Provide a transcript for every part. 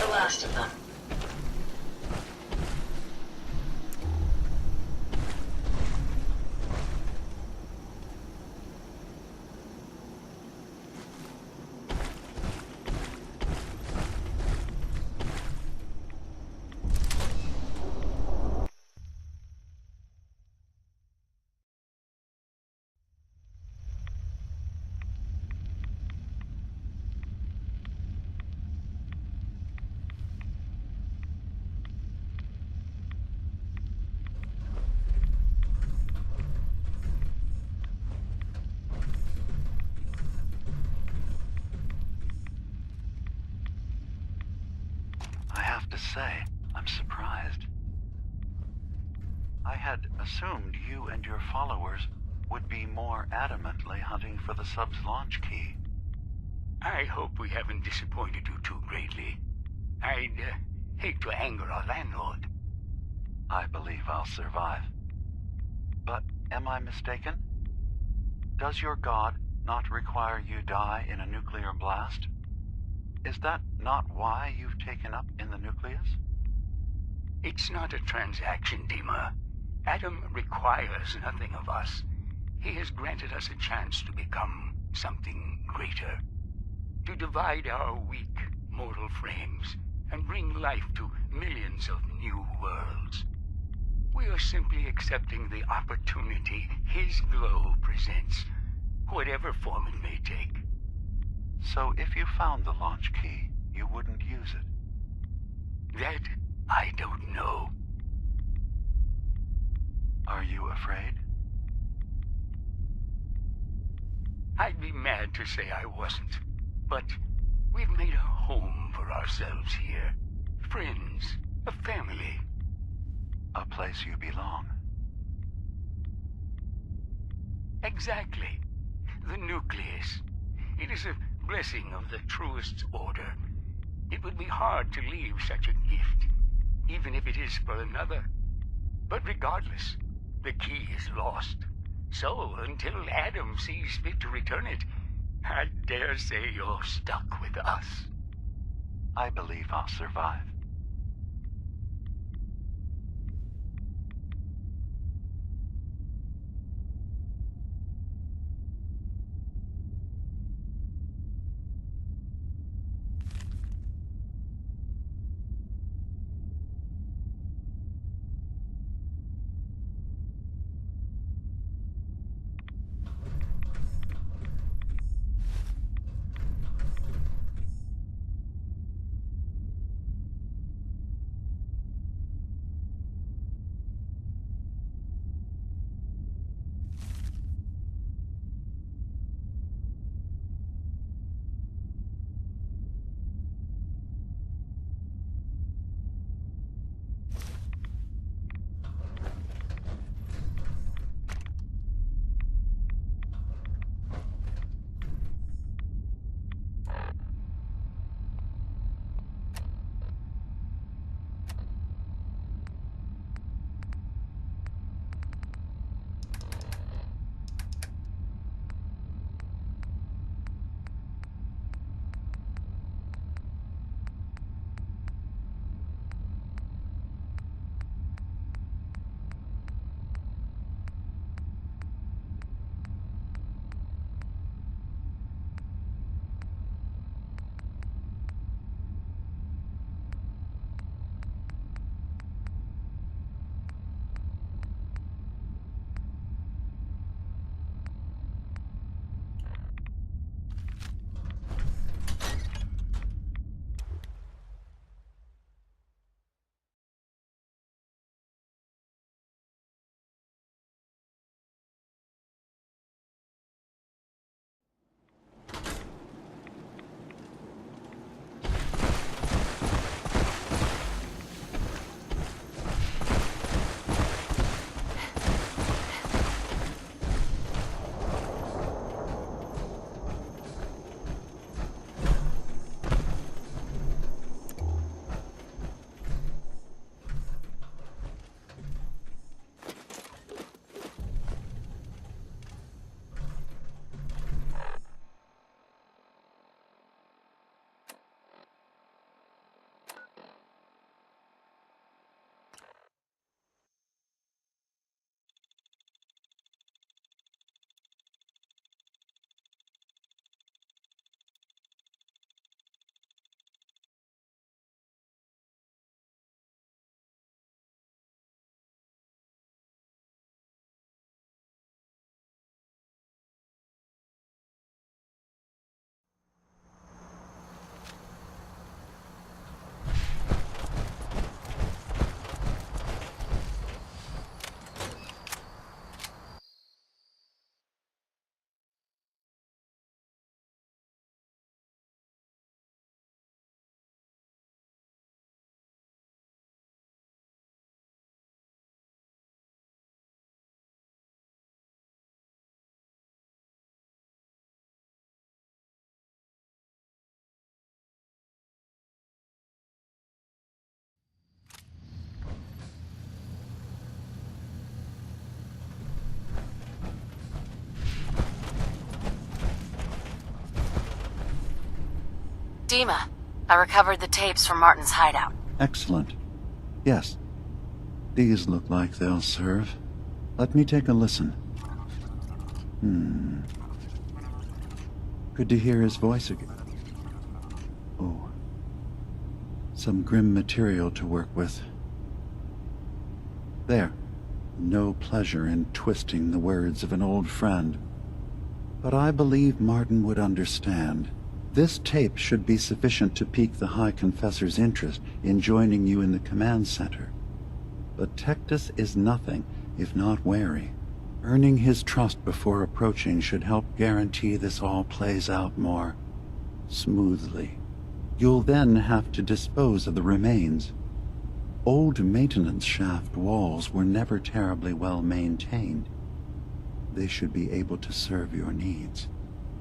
the last of them. I have to say, I'm surprised. I had assumed you and your followers would be more adamantly hunting for the sub's launch key. I hope we haven't disappointed you too greatly. I'd hate to anger our landlord. I believe I'll survive. But am I mistaken? Does your god not require you die in a nuclear blast? Is that not why you've taken up in the nucleus? It's not a transaction, Dima. Adam requires nothing of us. He has granted us a chance to become something greater. To divide our weak, mortal frames and bring life to millions of new worlds. We are simply accepting the opportunity his glow presents, whatever form it may take. So if you found the launch key, you wouldn't use it? That I don't know. Are you afraid? I'd be mad to say I wasn't, but we've made a home for ourselves here. Friends, a family. A place you belong. Exactly. The nucleus. It is a blessing of the truest order. It would be hard to leave such a gift, even if it is for another. But regardless, the key is lost. So, until Adam sees fit to return it, I dare say you're stuck with us. I believe I'll survive. Dima. I recovered the tapes from Martin's hideout. Excellent. Yes. These look like they'll serve. Let me take a listen. Good to hear his voice again. Oh. Some grim material to work with. There. No pleasure in twisting the words of an old friend. But I believe Martin would understand. This tape should be sufficient to pique the High Confessor's interest in joining you in the command center. But Tectus is nothing if not wary. Earning his trust before approaching should help guarantee this all plays out more smoothly. You'll then have to dispose of the remains. Old maintenance shaft walls were never terribly well maintained. They should be able to serve your needs.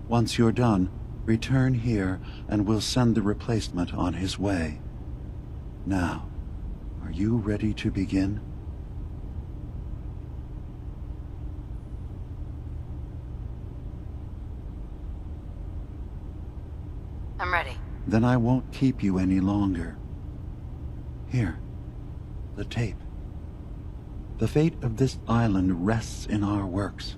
Once you're done, return here and we'll send the replacement on his way. Now, are you ready to begin? I'm ready. Then I won't keep you any longer. Here, the tape. The fate of this island rests in our works.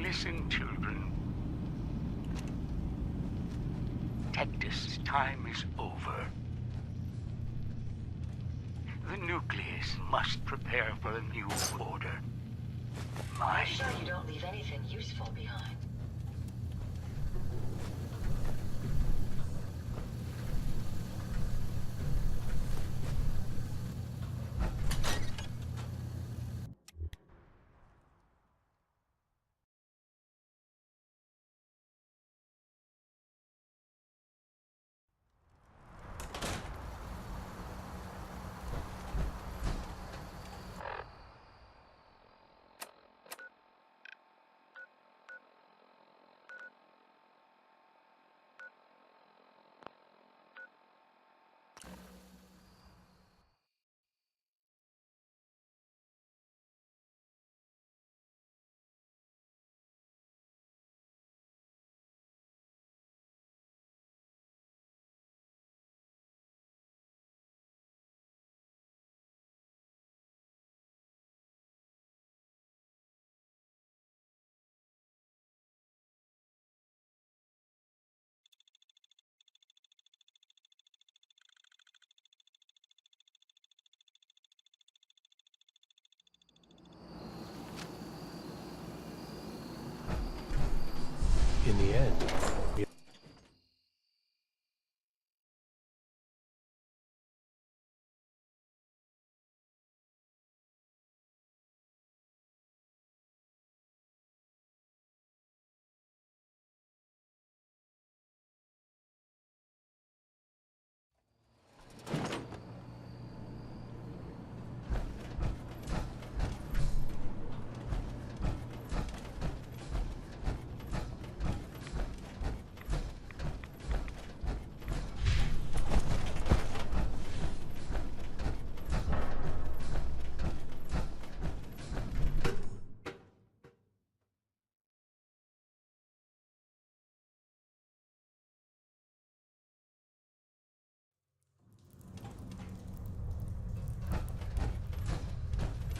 Listen, children. Tectus' time is over. The nucleus must prepare for a new order. I'm sure you don't leave anything useful behind. In the end,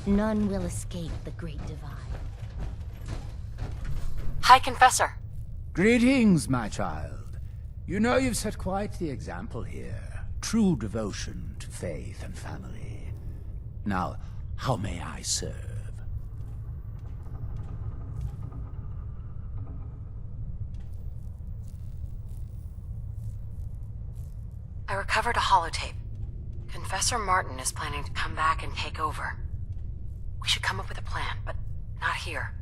None will escape the Great Divide. High Confessor. Greetings, my child. You know you've set quite the example here. True devotion to faith and family. Now, how may I serve? I recovered a holotape. Confessor Martin is planning to come back and take over. We should come up with a plan, but not here.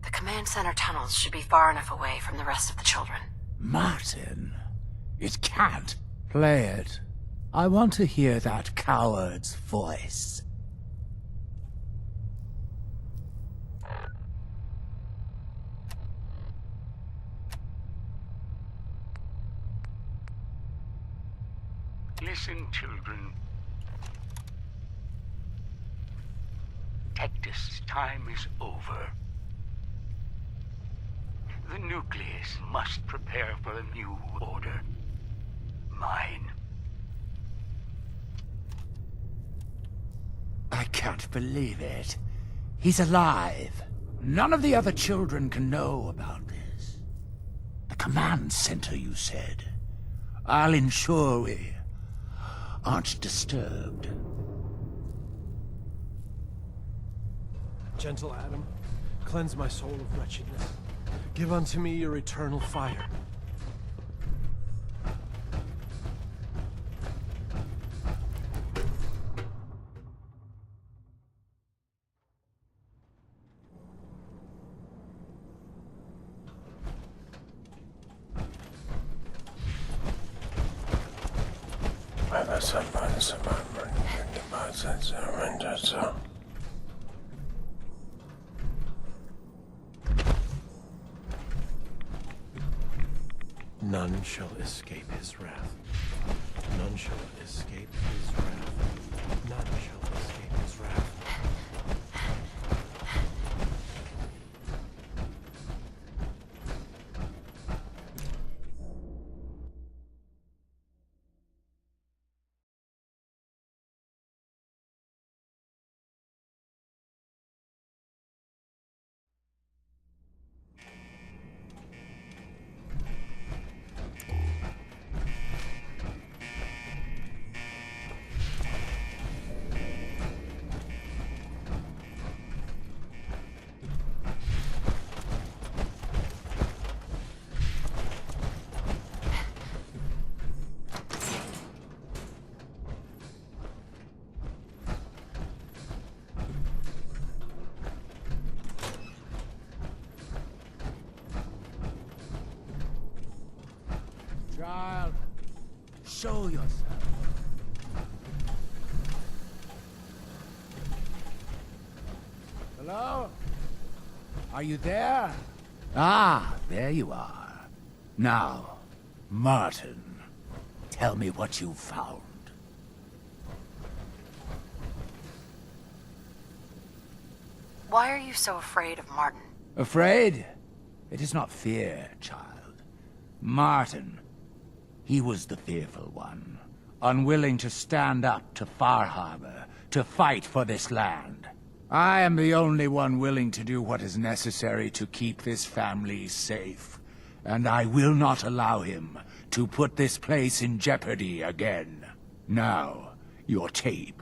The command center tunnels should be far enough away from the rest of the children. Martin, it can't. Play it. I want to hear that coward's voice. Listen, children. Tectus' time is over. The nucleus must prepare for a new order. Mine. I can't believe it. He's alive. None of the other children can know about this. The command center, you said. I'll ensure we aren't disturbed. Gentle Adam, cleanse my soul of wretchedness. Give unto me your eternal fire. None shall escape his wrath. None shall escape his wrath. None shall escape his wrath. Child, show yourself. Hello? Are you there? Ah, there you are. Now, Martin, tell me what you found. Why are you so afraid of Martin? Afraid? It is not fear, child. Martin. He was the fearful one, unwilling to stand up to Far Harbor, to fight for this land. I am the only one willing to do what is necessary to keep this family safe, and I will not allow him to put this place in jeopardy again. Now, your tape.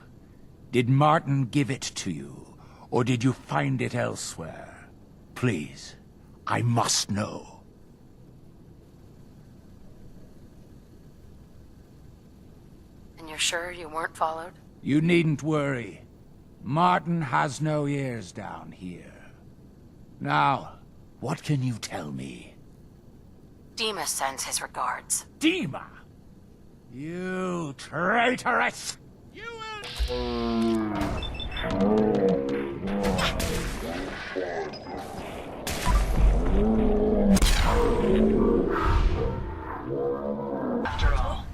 Did Martin give it to you, or did you find it elsewhere? Please, I must know. And you're sure you weren't followed? You needn't worry. Martin has no ears down here. Now, what can you tell me? Demas sends his regards. Dima! You traitoress! You will... After all.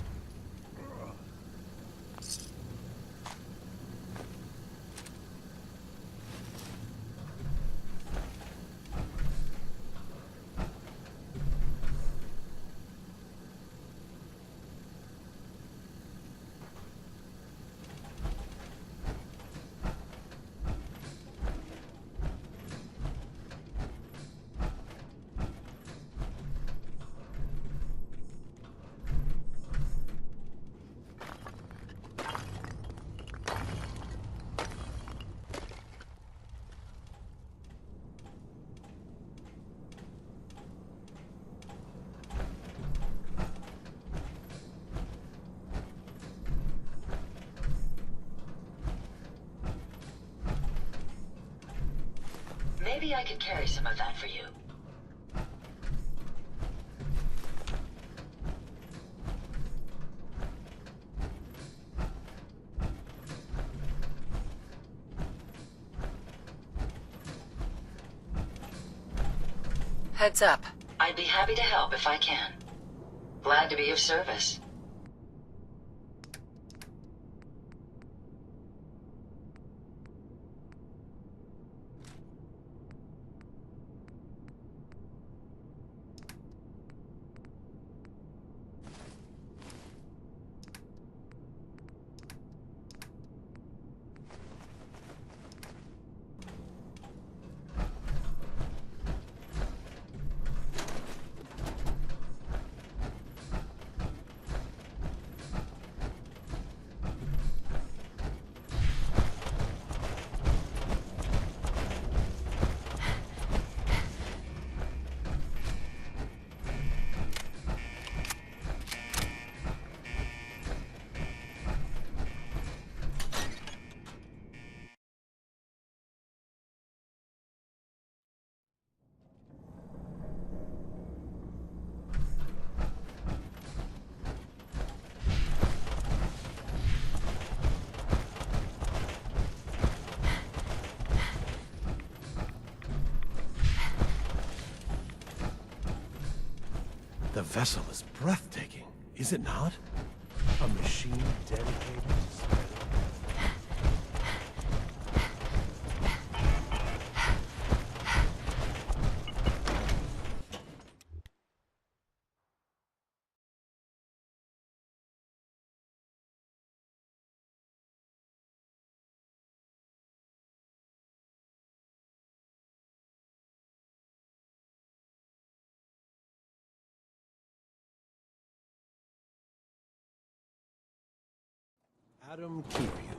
Maybe I could carry some of that for you. Heads up. I'd be happy to help if I can. Glad to be of service. The vessel is breathtaking, is it not? A machine dedicated to spreading... Adam keep you.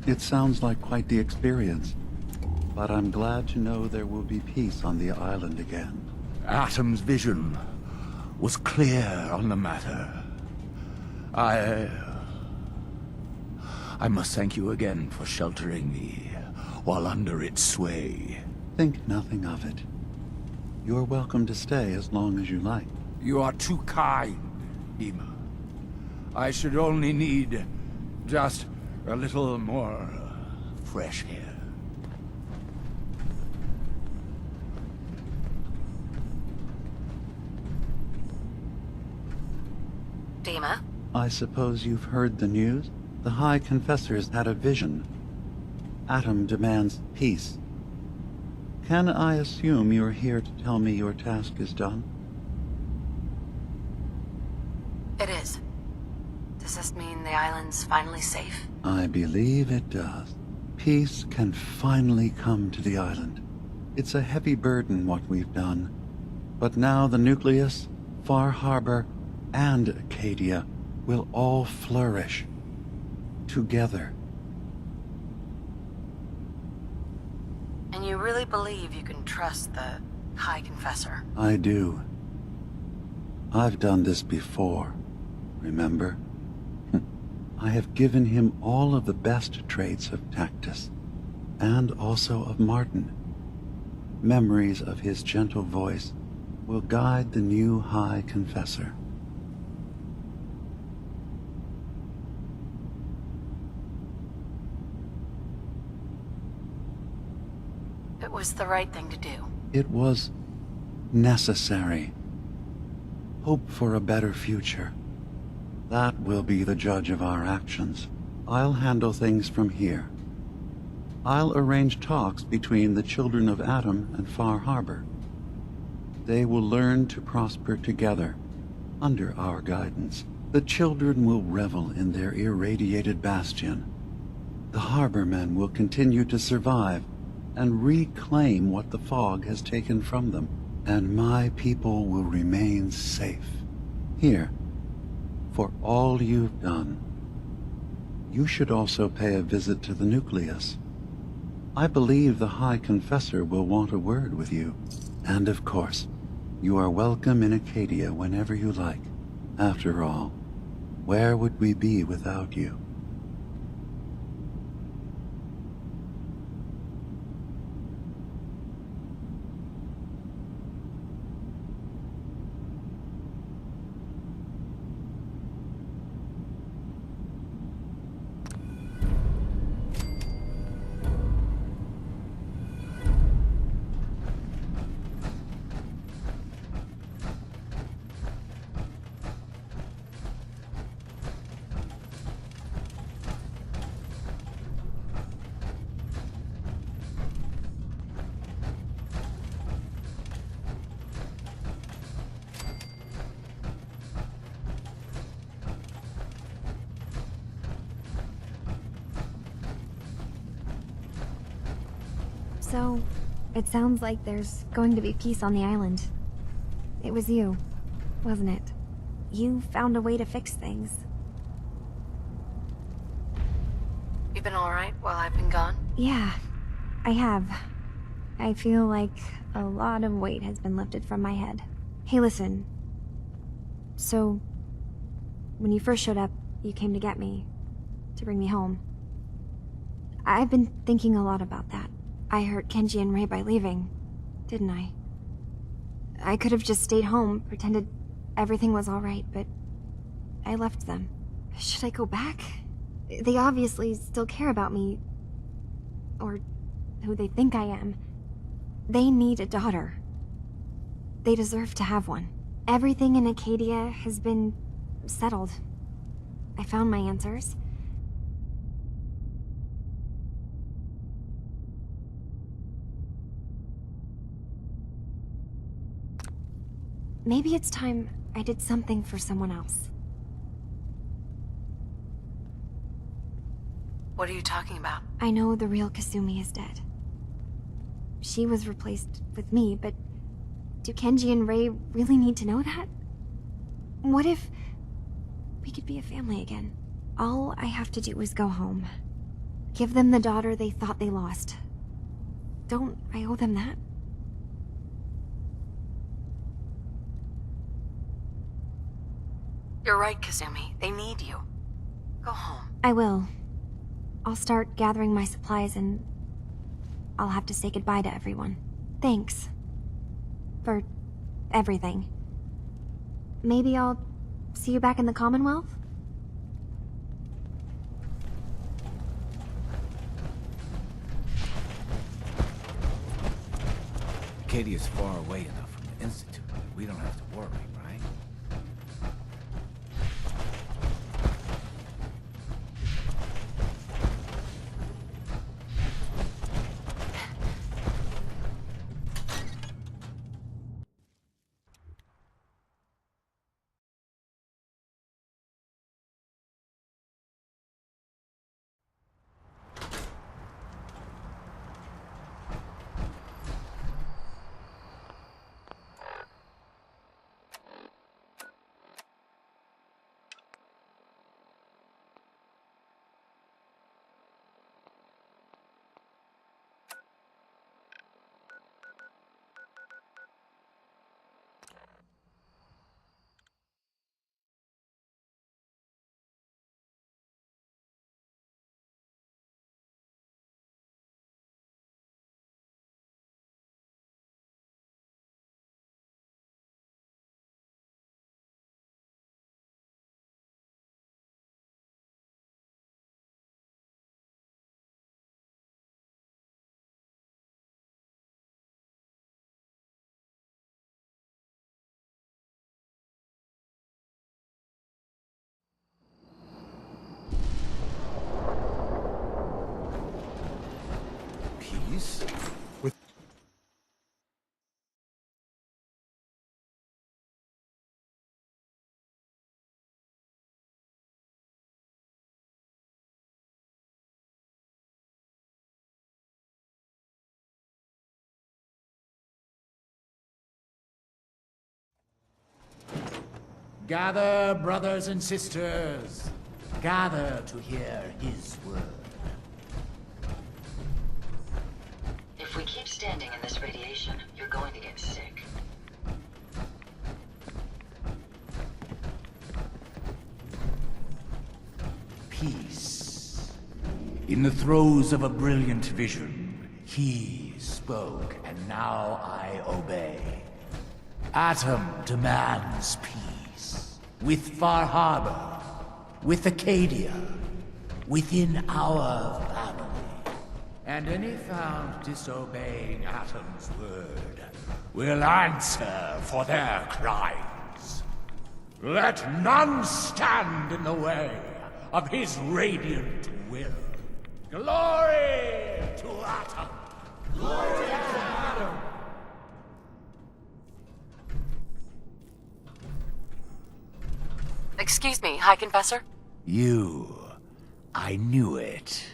It sounds like quite the experience, but I'm glad to know there will be peace on the island again. Atom's vision was clear on the matter. I must thank you again for sheltering me while under its sway. Think nothing of it. You're welcome to stay as long as you like. You are too kind, Dima. I should only need just a little more fresh air. Dima? I suppose you've heard the news? The High Confessor's had a vision. Atom demands peace. Can I assume you're here to tell me your task is done? It is. Does this mean the island's finally safe? I believe it does. Peace can finally come to the island. It's a heavy burden what we've done. But now the Nucleus, Far Harbor, and Acadia will all flourish. Together. And you really believe you can trust the High Confessor? I do. I've done this before, remember? I have given him all of the best traits of Tactus, and also of Martin. Memories of his gentle voice will guide the new High Confessor. It was the right thing to do. It was necessary. Hope for a better future. That will be the judge of our actions. I'll handle things from here. I'll arrange talks between the children of Atom and Far Harbor. They will learn to prosper together, under our guidance. The children will revel in their irradiated bastion. The harbormen will continue to survive and reclaim what the fog has taken from them. And my people will remain safe. Here, for all you've done, you should also pay a visit to the Nucleus. I believe the High Confessor will want a word with you. And of course, you are welcome in Acadia whenever you like. After all, where would we be without you? So, it sounds like there's going to be peace on the island. It was you, wasn't it? You found a way to fix things. You been alright while I've been gone? Yeah, I have. I feel like a lot of weight has been lifted from my head. Hey, listen. So, when you first showed up, you came to get me, to bring me home. I've been thinking a lot about that. I hurt Kenji and Ray by leaving, didn't I? I could have just stayed home, pretended everything was alright, but I left them. Should I go back? They obviously still care about me. Or who they think I am. They need a daughter. They deserve to have one. Everything in Acadia has been settled. I found my answers. Maybe it's time I did something for someone else. What are you talking about? I know the real Kasumi is dead. She was replaced with me, but do Kenji and Ray really need to know that? What if we could be a family again? All I have to do is go home. Give them the daughter they thought they lost. Don't I owe them that? You're right, Kazumi. They need you. Go home. I will. I'll start gathering my supplies and I'll have to say goodbye to everyone. Thanks. For everything. Maybe I'll see you back in the Commonwealth? Acadia's far away enough from the Institute. We don't have to worry, right? Peace? With Gather, brothers and sisters. Gather to hear his word. If we keep standing in this radiation, you're going to get sick. Peace. In the throes of a brilliant vision, he spoke, and now I obey. Atom demands peace. With Far Harbor, with Acadia, within our family. And any found disobeying Atom's word will answer for their crimes. Let none stand in the way of his radiant will. Glory to Atom! Glory to Atom! Excuse me, High Confessor? You. I knew it.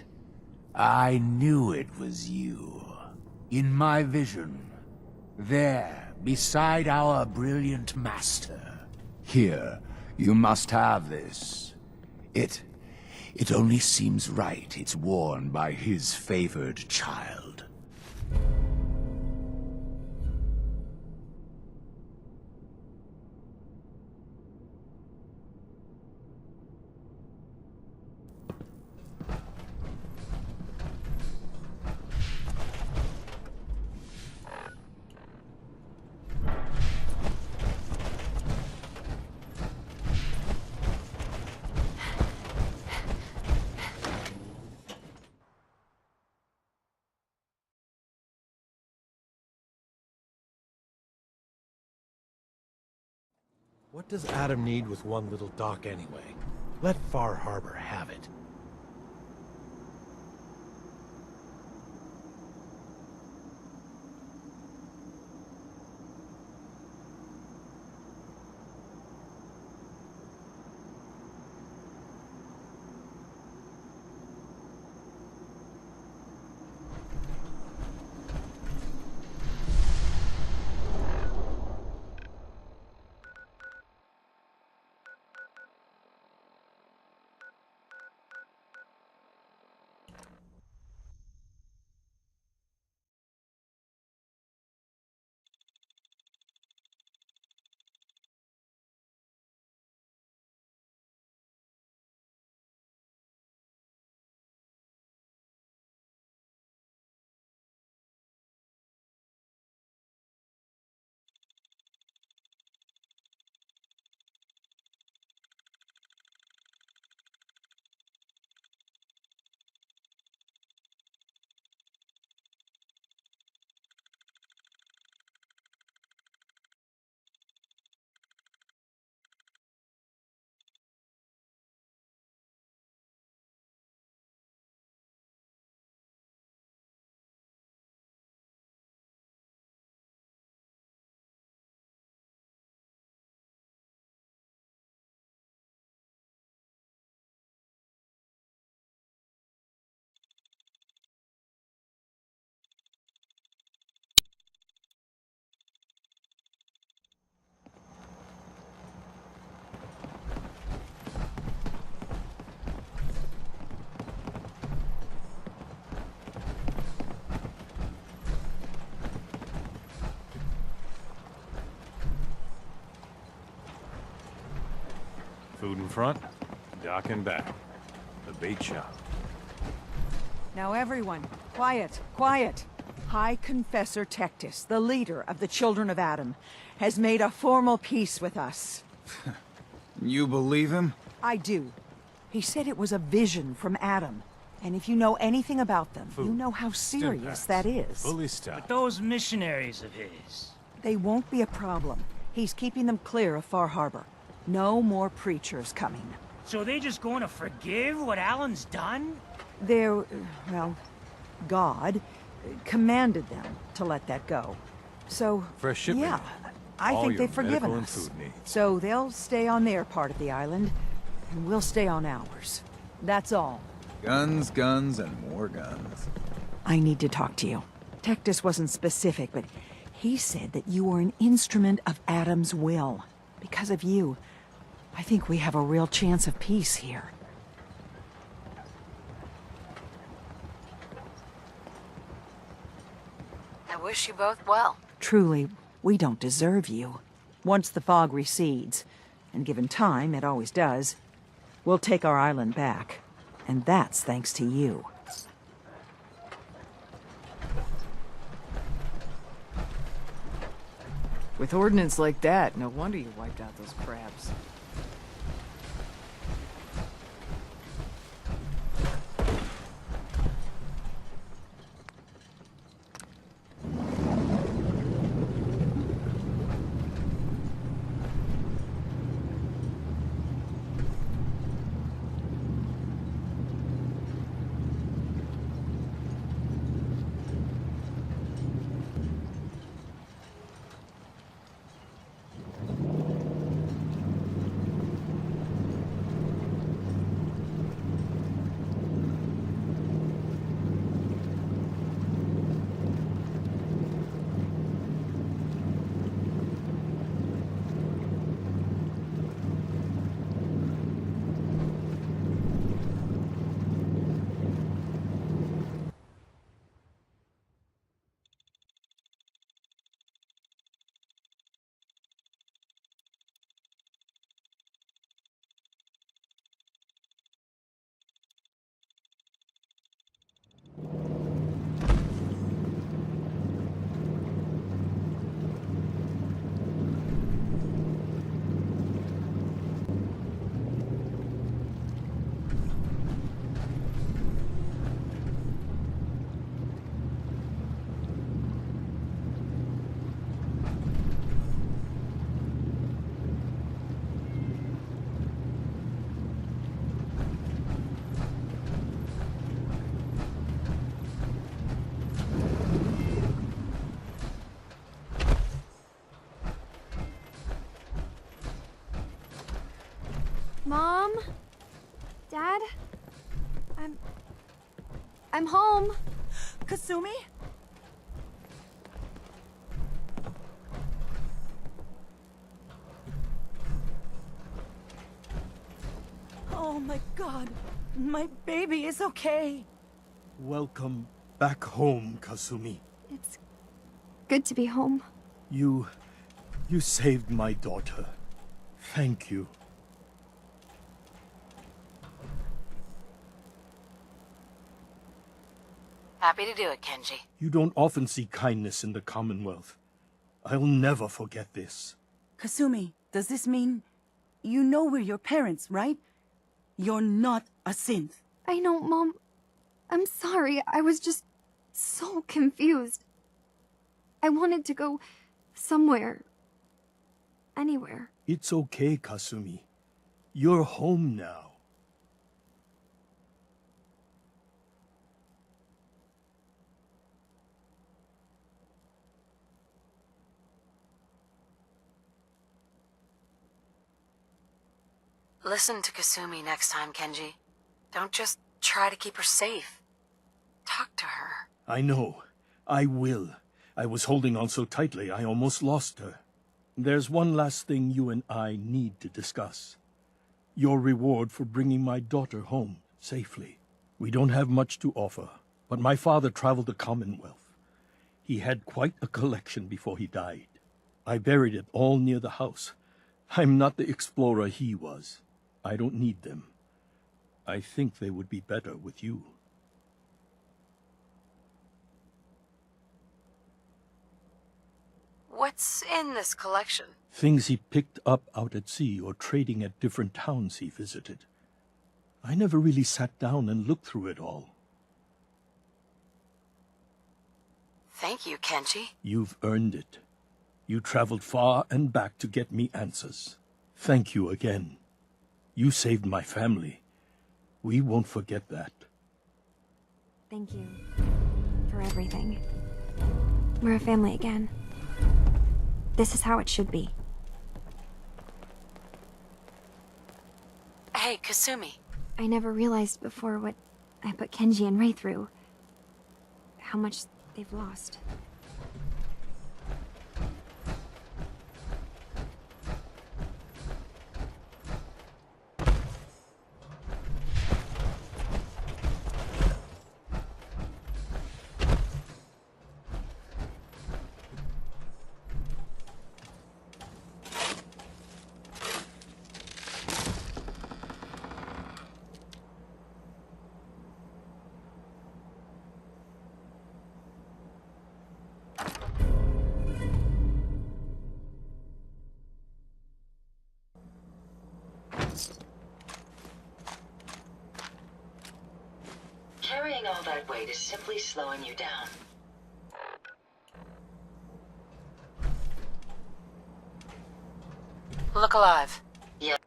I knew it was you. In my vision, there, beside our brilliant master. Here, you must have this. It only seems right it's worn by his favored child. What does Adam need with one little dock anyway? Let Far Harbor have it. Food in front, dock in back. The bait shop. Now everyone, quiet, quiet. High Confessor Tectus, the leader of the Children of Adam, has made a formal peace with us. You believe him? I do. He said it was a vision from Adam. And if you know anything about them, you know how serious that is. Fully stocked. But those missionaries of his... They won't be a problem. He's keeping them clear of Far Harbor. No more preachers coming. So they just going to forgive what Alan's done? They're, well, God commanded them to let that go. So, Fresh shipment. yeah, I All think your they've forgiven medical and us. food needs. So they'll stay on their part of the island, and we'll stay on ours. That's all. Guns, guns, and more guns. I need to talk to you. Tectus wasn't specific, but he said that you were an instrument of Adam's will. Because of you, I think we have a real chance of peace here. I wish you both well. Truly, we don't deserve you. Once the fog recedes, and given time, it always does, we'll take our island back. And that's thanks to you. With ordnance like that, no wonder you wiped out those crabs. Mom? Dad? I'm home. Kasumi? Oh my god. My baby is okay. Welcome back home, Kasumi. It's good to be home. You saved my daughter. Thank you. Happy to do it, Kenji. You don't often see kindness in the Commonwealth. I'll never forget this. Kasumi, does this mean you know we're your parents, right? You're not a synth. I know, Mom. I'm sorry. I was just so confused. I wanted to go somewhere. Anywhere. It's okay, Kasumi. You're home now. Listen to Kasumi next time, Kenji. Don't just try to keep her safe. Talk to her. I know. I will. I was holding on so tightly I almost lost her. There's one last thing you and I need to discuss. Your reward for bringing my daughter home safely. We don't have much to offer, but my father traveled the Commonwealth. He had quite a collection before he died. I buried it all near the house. I'm not the explorer he was. I don't need them. I think they would be better with you. What's in this collection? Things he picked up out at sea or trading at different towns he visited. I never really sat down and looked through it all. Thank you, Kenji. You've earned it. You traveled far and back to get me answers. Thank you again. You saved my family. We won't forget that. Thank you for everything. We're a family again. This is how it should be. Hey, Kasumi. I never realized before what I put Kenji and Ray through. How much they've lost. Carrying all that weight is simply slowing you down. Look alive. Yep.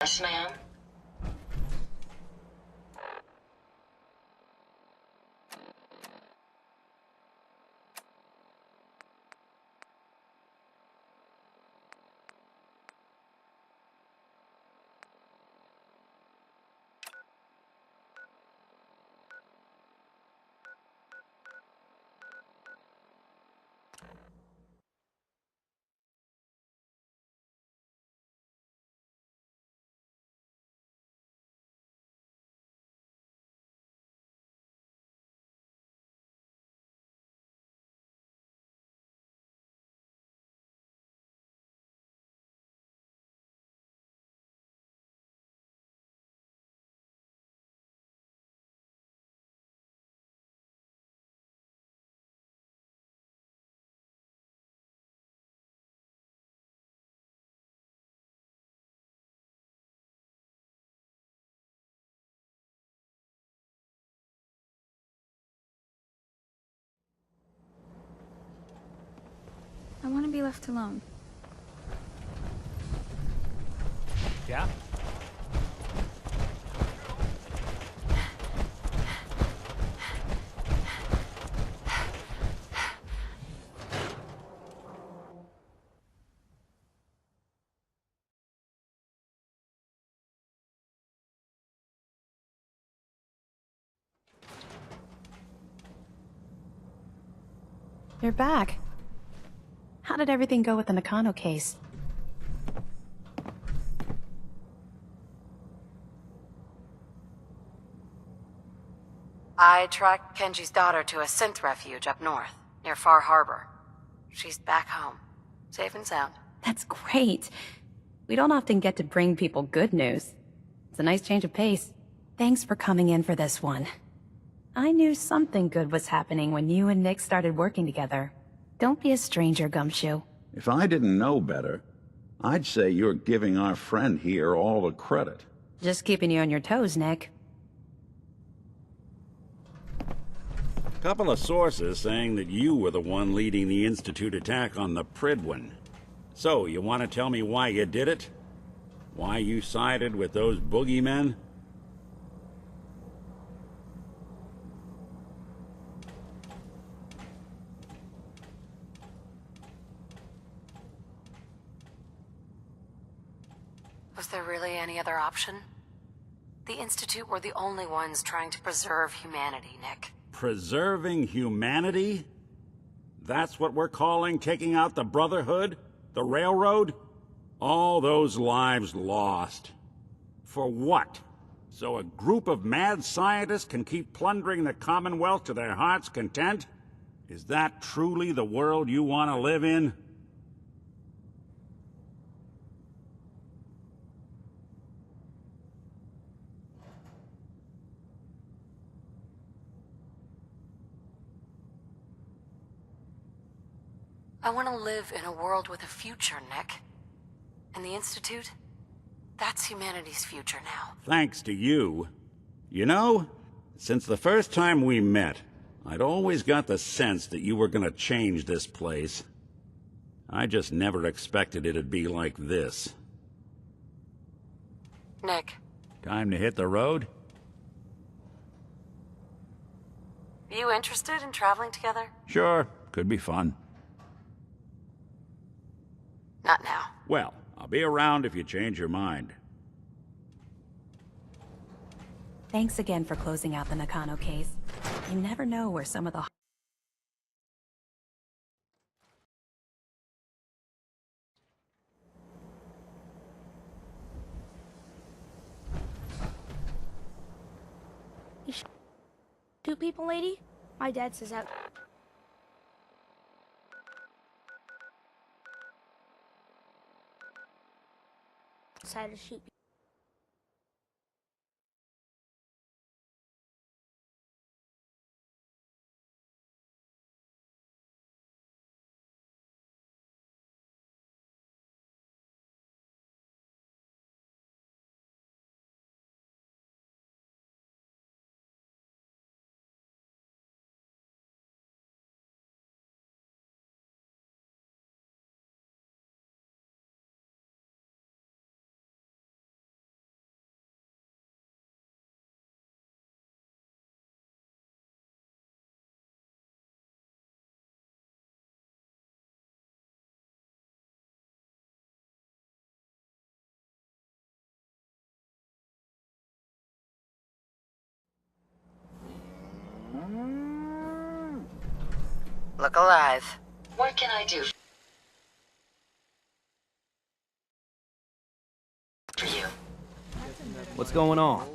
Yes, ma'am. be left alone. Yeah? You're back. How did everything go with the Nakano case? I tracked Kenji's daughter to a synth refuge up north, near Far Harbor. She's back home, safe and sound. That's great. We don't often get to bring people good news. It's a nice change of pace. Thanks for coming in for this one. I knew something good was happening when you and Nick started working together. Don't be a stranger, Gumshoe. If I didn't know better, I'd say you're giving our friend here all the credit. Just keeping you on your toes, Nick. Couple of sources saying that you were the one leading the Institute attack on the Pridwin. So, you want to tell me why you did it? Why you sided with those boogeymen? Was there really any other option? The Institute were the only ones trying to preserve humanity, Nick. Preserving humanity? That's what we're calling taking out the Brotherhood? The Railroad? All those lives lost. For what? So a group of mad scientists can keep plundering the Commonwealth to their heart's content? Is that truly the world you want to live in? I want to live in a world with a future, Nick. And the Institute? That's humanity's future now. Thanks to you. You know, since the first time we met, I'd always got the sense that you were gonna change this place. I just never expected it'd be like this. Nick. Time to hit the road? You interested in traveling together? Sure, could be fun. Not now. Well, I'll be around if you change your mind. Thanks again for closing out the Nakano case. You never know where some of the... Two people, lady? My dad says that. Decided to shoot. Look alive. What can I do for you? What's going on?